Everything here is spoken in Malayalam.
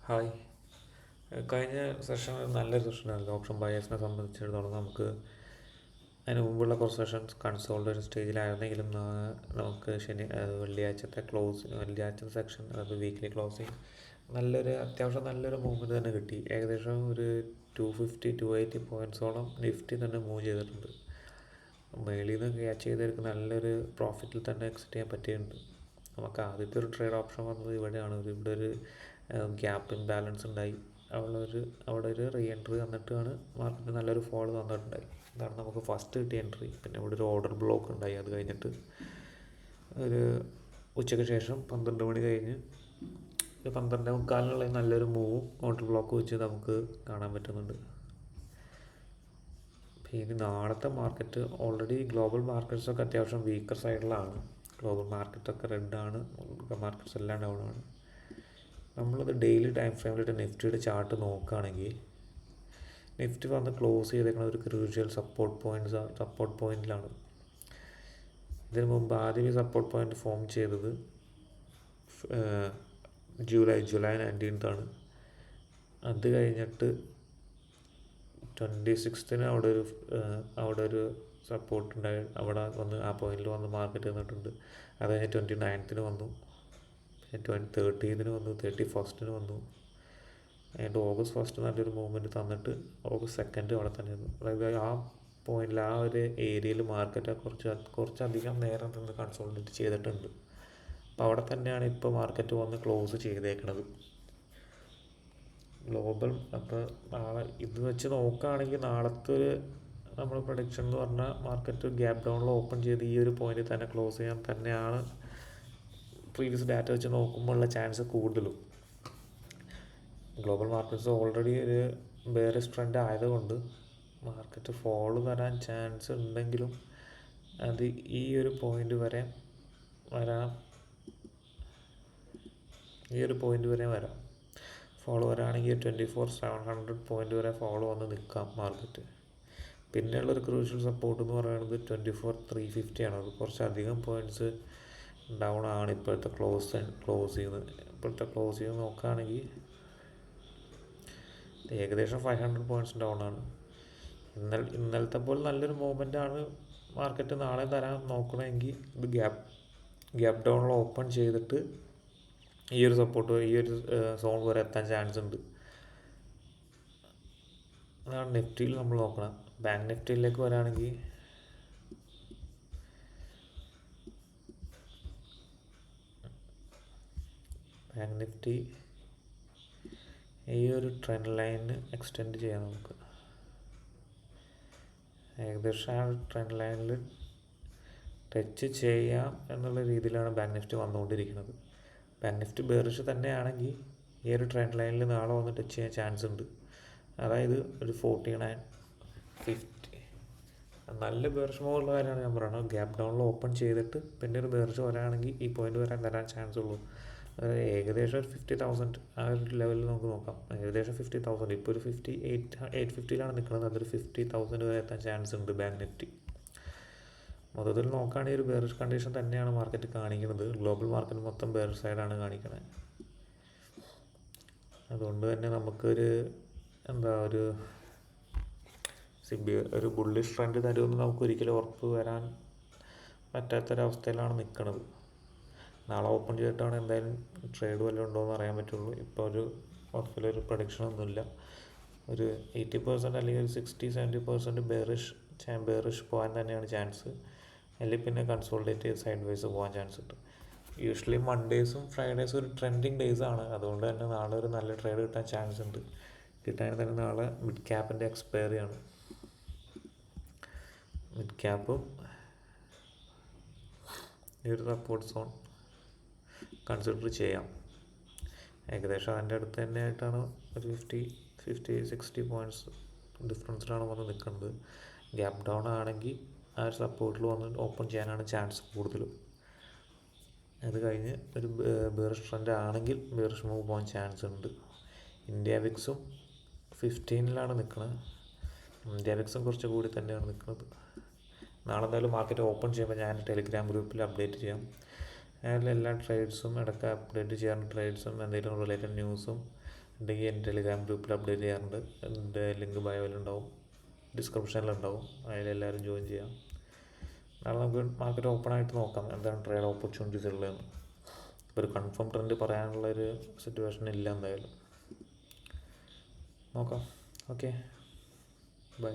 ഹായ്. കഴിഞ്ഞ സെഷൻ നല്ലൊരു സെഷനായിരുന്നു. ഓപ്ഷൻ ബയേഴ്സിനെ സംബന്ധിച്ചിടത്തോളം അതിന് മുമ്പുള്ള കുറച്ച് സെഷൻസ് കൺസോൾഡ് ഒരു സ്റ്റേജിലായിരുന്നെങ്കിലും നമുക്ക് വെള്ളിയാഴ്ചത്തെ സെക്ഷൻ, അതായത് വീക്ക്ലി ക്ലോസിങ് അത്യാവശ്യം നല്ലൊരു മൂവ്മെൻറ്റ് തന്നെ കിട്ടി. ഏകദേശം ഒരു 250-280 പോയിൻറ്റ്സോളം നിഫ്റ്റി തന്നെ മൂവ് ചെയ്തിട്ടുണ്ട്. മേളിൽ നിന്ന് ക്യാച്ച് ചെയ്തെടുക്കുന്ന നല്ലൊരു പ്രോഫിറ്റിൽ തന്നെ എക്സിറ്റ് ചെയ്യാൻ പറ്റിയിട്ടുണ്ട്. നമുക്ക് ആദ്യത്തെ ഒരു ട്രേഡ് ഓപ്ഷൻ വന്നത് ഇവിടെയാണ്. ഇവിടെ ഒരു ഗ്യാപ്പ് ഇംബാലൻസ് ഉണ്ടായി. അവിടെ ഒരു റീ എൻട്രി തന്നിട്ടാണ് മാർക്കറ്റ് നല്ലൊരു ഫോൾ തന്നിട്ടുണ്ടായി. അതാണ് നമുക്ക് ഫസ്റ്റ് കിട്ടിയ എൻട്രി. പിന്നെ ഇവിടെ ഒരു ഓർഡർ ബ്ലോക്ക് ഉണ്ടായി. അത് കഴിഞ്ഞിട്ട് ഒരു ഉച്ചയ്ക്ക് ശേഷം 12 മണി കഴിഞ്ഞ് 12:45 നല്ലൊരു മൂവും ഓർഡർ ബ്ലോക്ക് വെച്ച് നമുക്ക് കാണാൻ പറ്റുന്നുണ്ട്. ഇനി നാളത്തെ മാർക്കറ്റ് ഓൾറെഡി ഗ്ലോബൽ മാർക്കറ്റ്സൊക്കെ അത്യാവശ്യം വീക്കർ സൈഡിലാണ്. ഗ്ലോബൽ മാർക്കറ്റൊക്കെ റെഡാണ്, മാർക്കറ്റ്സ് എല്ലാം ഡൗൺ ആണ്. നമ്മളത് ഡെയിലി ടൈം ഫ്രെയിമിലിട്ട് നിഫ്റ്റിയുടെ ചാർട്ട് നോക്കുകയാണെങ്കിൽ നിഫ്റ്റി വന്ന് ക്ലോസ് ചെയ്തേക്കുന്നത് ഒരു ക്രൂഷ്യൽ സപ്പോർട്ട് പോയിന്റിലാണ്. ഇതിനു മുമ്പ് ആദ്യം ഈ സപ്പോർട്ട് പോയിന്റ് ഫോം ചെയ്തത് ജൂലൈ 19 അത് കഴിഞ്ഞിട്ട് 26 അവിടെ ഒരു സപ്പോർട്ട് ഉണ്ടായി. അവിടെ വന്ന് ആ പോയിന്റിൽ വന്ന് മാർക്കറ്റ് നിന്നിട്ടുണ്ട്. അത് കഴിഞ്ഞ് 29 വന്നു, 30 വന്നു, 31 വന്നു. അതിൻ്റെ August 1 നല്ലൊരു മൂവ്മെൻറ്റ് തന്നിട്ട് August 2 അവിടെ തന്നെ നിന്നു. അതായത് ആ പോയിന്റിൽ ആ ഒരു ഏരിയയിൽ മാർക്കറ്റ് കുറച്ചധികം നേരം നിന്ന് കൺസോളിഡേറ്റ് ചെയ്തിട്ടുണ്ട്. അപ്പോൾ അവിടെ തന്നെയാണ് ഇപ്പോൾ മാർക്കറ്റ് വന്ന് ക്ലോസ് ചെയ്തേക്കുന്നത് ഗ്ലോബൽ. അപ്പോൾ നാളെ ഇത് വെച്ച് നോക്കുകയാണെങ്കിൽ നാളത്തെ ഒരു നമ്മുടെ പ്രൊഡിക്ഷൻ എന്ന് പറഞ്ഞാൽ മാർക്കറ്റ് ഗ്യാപ്പ് ഡൗണിൽ ഓപ്പൺ ചെയ്ത് ഈ ഒരു പോയിന്റിൽ തന്നെ ക്ലോസ് ചെയ്യാൻ തന്നെയാണ് പ്രീവിയസ് ഡാറ്റ വെച്ച് നോക്കുമ്പോൾ ഉള്ള ചാൻസ് കൂടുതലും. ഗ്ലോബൽ മാർക്കറ്റ്സ് ഓൾറെഡി ഒരു ബെയറിഷ് ട്രെൻഡ് ആയതുകൊണ്ട് മാർക്കറ്റ് ഫോള് വരാൻ ചാൻസ് ഉണ്ടെങ്കിലും അത് ഈ ഒരു പോയിന്റ് വരെ വരാം. ഫോളോ വരാണെങ്കിൽ 24,700 പോയിന്റ് വരെ ഫോളോ വന്ന് നിൽക്കാം മാർക്കറ്റ്. പിന്നെയുള്ളൊരു ക്രൂഷ്യൽ സപ്പോർട്ട് എന്ന് പറയുന്നത് 24,350 ആണ്. അത് കുറച്ചധികം പോയിൻറ്റ്സ് ഡൗൺ ആണ് ഇപ്പോഴത്തെ ക്ലോസ് നോക്കുകയാണെങ്കിൽ ഏകദേശം 500 പോയിൻറ്റ്സ് ഡൗൺ ആണ്. ഇന്നലത്തെ പോലെ നല്ലൊരു മൂവ്മെൻ്റ് ആണ് മാർക്കറ്റ് നാളെ തരാൻ നോക്കണമെങ്കിൽ ഇത് ഗ്യാപ്പ് ഡൗണിൽ ഓപ്പൺ ചെയ്തിട്ട് ഈ ഒരു സോൺ വരെ എത്താൻ ചാൻസ് ഉണ്ട്. അതാണ് നിഫ്റ്റിയിൽ നമ്മൾ നോക്കണം. ബാങ്ക് നിഫ്റ്റിയിലേക്ക് വരാണെങ്കിൽ ബാങ്ക് നിഫ്റ്റി ഈ ഒരു ട്രെൻഡ് ലൈനിന് എക്സ്റ്റെൻഡ് ചെയ്യാം. നമുക്ക് ഏകദേശം ആ ട്രെൻഡ് ലൈനിൽ ടച്ച് ചെയ്യാം എന്നുള്ള രീതിയിലാണ് ബാങ്ക് നിഫ്റ്റി വന്നുകൊണ്ടിരിക്കുന്നത്. ബാങ്ക് നിഫ്റ്റി ബെയറിഷ് തന്നെയാണെങ്കിൽ ഈ ഒരു ട്രെൻഡ് ലൈനിൽ നാളെ വന്ന് ടച്ച് ചെയ്യാൻ ചാൻസ് ഉണ്ട്. അതായത് ഒരു 49.50 നല്ല ബെയറിഷ് മൂവുള്ള കാര്യമാണ് ഞാൻ പറയുന്നത്. ഗ്യാപ്പ് ഡൗണിൽ ഓപ്പൺ ചെയ്തിട്ട് പിന്നെ ഒരു ബെയറിഷ് വരാണെങ്കിൽ ഈ പോയിന്റ് വരാൻ ചാൻസ് ഉള്ളൂ. ഏകദേശം ഒരു 50,000 ആ ഒരു ലെവലിൽ നമുക്ക് നോക്കാം. ഏകദേശം 50,000. ഇപ്പോൾ ഒരു 850 നിൽക്കുന്നത്. അതൊരു 50,000 വരെ എത്താൻ ചാൻസ് ഉണ്ട് ബാങ്ക് നിഫ്റ്റി. മൊത്തത്തിൽ നോക്കുകയാണെങ്കിൽ ഒരു ബെയറിഷ് കണ്ടീഷൻ തന്നെയാണ് മാർക്കറ്റ് കാണിക്കുന്നത്. ഗ്ലോബൽ മാർക്കറ്റ് മൊത്തം ബെയറിഷ് സൈഡാണ് കാണിക്കുന്നത്. അതുകൊണ്ട് തന്നെ നമുക്കൊരു ഒരു ബുള്ളിഷ് ട്രെൻഡ് തരുമെന്ന് നമുക്ക് ഒരിക്കലും ഉറപ്പ് വരാൻ പറ്റാത്തൊരവസ്ഥയിലാണ് നിൽക്കുന്നത്. നാളെ ഓപ്പൺ ചെയ്തിട്ടാണ് എന്തായാലും ട്രേഡ് വല്ലതും ഉണ്ടോയെന്ന് അറിയാൻ പറ്റുള്ളൂ. ഇപ്പോൾ ഒരു ഉറപ്പിലൊരു പ്രൊഡിക്ഷനൊന്നുമില്ല. ഒരു 80% അല്ലെങ്കിൽ ഒരു 60-70% ബെയറിഷ് പോകാൻ തന്നെയാണ് ചാൻസ്. അല്ലെങ്കിൽ പിന്നെ കൺസോളിഡേറ്റ് ചെയ്ത് സൈഡ് വൈസ് പോകാൻ ചാൻസ് ഉണ്ട്. യൂഷ്വലി മൺഡേസും ഫ്രൈഡേസും ഒരു ട്രെൻഡിങ് ഡേയ്സ് ആണ്. അതുകൊണ്ട് തന്നെ നാളെ ഒരു നല്ല ട്രേഡ് കിട്ടാൻ ചാൻസ് ഉണ്ട്. കിട്ടാൻ തന്നെ നാളെ മിഡ് ക്യാപ്പിൻ്റെ എക്സ്പയറി ആണ്. മിഡ് ക്യാപ്പും ഈ ഒരു സപ്പോർട്ട് സോൺ കൺസിഡർ ചെയ്യാം. ഏകദേശം അതിൻ്റെ അടുത്ത് തന്നെയായിട്ടാണ് ഒരു 50-60 പോയിൻറ്റ്സ് ഡിഫറൻസിലാണ് വന്ന് നിൽക്കുന്നത്. ഗ്യാപ്പ് ഡൗൺ ആണെങ്കിൽ ആ ഒരു സപ്പോർട്ടിൽ വന്ന് ഓപ്പൺ ചെയ്യാനാണ് ചാൻസ് കൂടുതലും. അത് കഴിഞ്ഞ് ഒരു ബെയറിഷ് ട്രെൻഡ് ആണെങ്കിൽ ബെയറിഷ് മൂവ് പോകാൻ ചാൻസ് ഉണ്ട്. ഇന്ത്യ വിക്സും 15 നിൽക്കുന്നത്. ഇന്ത്യ വിക്സും കുറച്ച് കൂടി തന്നെയാണ് നിൽക്കുന്നത്. നാളെ എന്തായാലും മാർക്കറ്റ് ഓപ്പൺ ചെയ്യുമ്പോൾ ഞാൻ ടെലിഗ്രാം ഗ്രൂപ്പിൽ അപ്ഡേറ്റ് ചെയ്യാം. അതിൽ എല്ലാ ട്രേഡ്സും ഇടയ്ക്ക് അപ്ഡേറ്റ് ചെയ്യാറുണ്ട്. ട്രേഡ്സും എന്തെങ്കിലും റിലേറ്റഡ് ന്യൂസും ഉണ്ടെങ്കിൽ എൻ്റെ ടെലിഗ്രാം ഗ്രൂപ്പിൽ അപ്ഡേറ്റ് ചെയ്യാറുണ്ട്. എൻ്റെ ലിങ്ക് ബയോയിലുണ്ടാവും, ഡിസ്ക്രിപ്ഷനിലുണ്ടാവും. അതിലെല്ലാവരും ജോയിൻ ചെയ്യാം. നാളെ നമുക്ക് മാർക്കറ്റ് ഓപ്പൺ ആയിട്ട് നോക്കാം എന്താണ് ട്രേഡ് ഓപ്പർച്യൂണിറ്റീസ് ഉള്ളതെന്ന്. ഇപ്പോൾ ഒരു കൺഫേം ട്രെൻഡ് പറയാനുള്ളൊരു സിറ്റുവേഷൻ ഇല്ല എന്തായാലും. നോക്കാം. Okay, by.